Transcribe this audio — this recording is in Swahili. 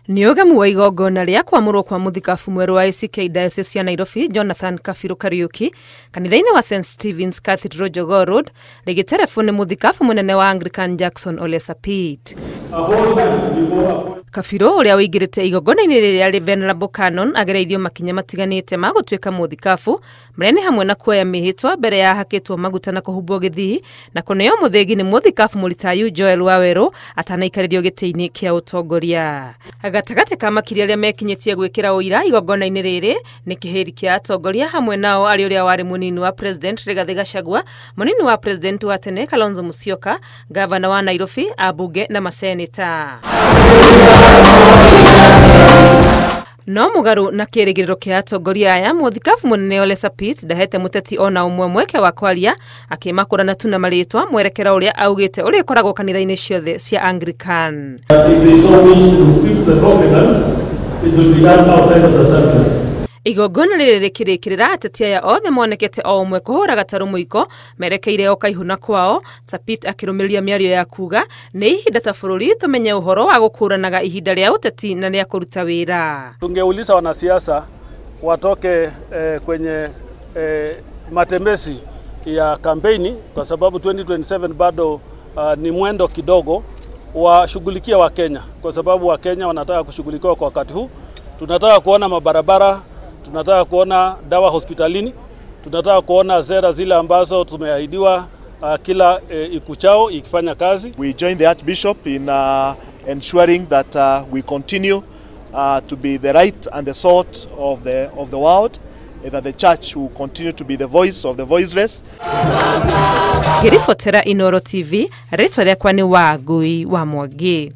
Niogamu wa igongona ria kwamurwo kwa muthikabu mweru wa ACK Diocese ya Nairobi Jonathan Kabiru Kariuki kanitha-ini wa St Stephen's Cathedral Jogoo Road rigitelefoni muthikabu munene wa Anglican Jackson Ole Sapit. Kabiru uria uigirite igongona-ini riria ri Venerable Canon agereithio makinya matiganite ma gutwika muthikabu maria ni hamwe na kuoya mihitwa mbere ya hakitwo maguta na kuhumbwo githii na kuneo muthingi ni muthikabu Mulitayu Joel Waweru atanaikaririo giti-ini kia utongoria. Gatagati ka makiria aria mekinyitie gwikira uira igongona-ini riri ni kihiri kia atongoria hamwe nao ari uria wari munini wa President Rigathi Gachagua, munini wa President wa tene Kalonzo Musyoka, Gavana wa Nairobi, abunge na maseneta. No mugaru na kirigiriro kia atongoria aya muthikabu munene Ole Sapit ndahete muteti ona umwe mweke wa kwaria akimakura tu na maritwa mwerekera uria augite uri koragwo kanitha-ini ciothe cia Anglican. Igongona riri rikirikirira ateti aya othe monekete o umwe kuhura gataru muiko merekeire o kaihuna kwao. Sapit akirumiria miario ya kuga ni ihinda ta bururi tumenye uhoro wa gukuranaga ihinda ria uteti na ria kuruta wira. Tungeuliza wanasiasa watoke kwenye matembezi ya kampeni kwa sababu 2027 bado ni mwendo kidogo, washughulikia wa Kenya kwa sababu wa Kenya wanataka kushughulikiwa kwa wakati huu. Tunataka kuona mabarabara, tunataka kuona dawa hospitalini, tunataka kuona sera zile ambazo tumeahidiwa kila ikuchao ikifanya kazi. We join the Archbishop in ensuring that we continue to be the right and the salt of the world, that the church will continue to be the voice of the voiceless. Girifotera Inoro TV, ritwa riakwa ni Wangui wa Mwangi.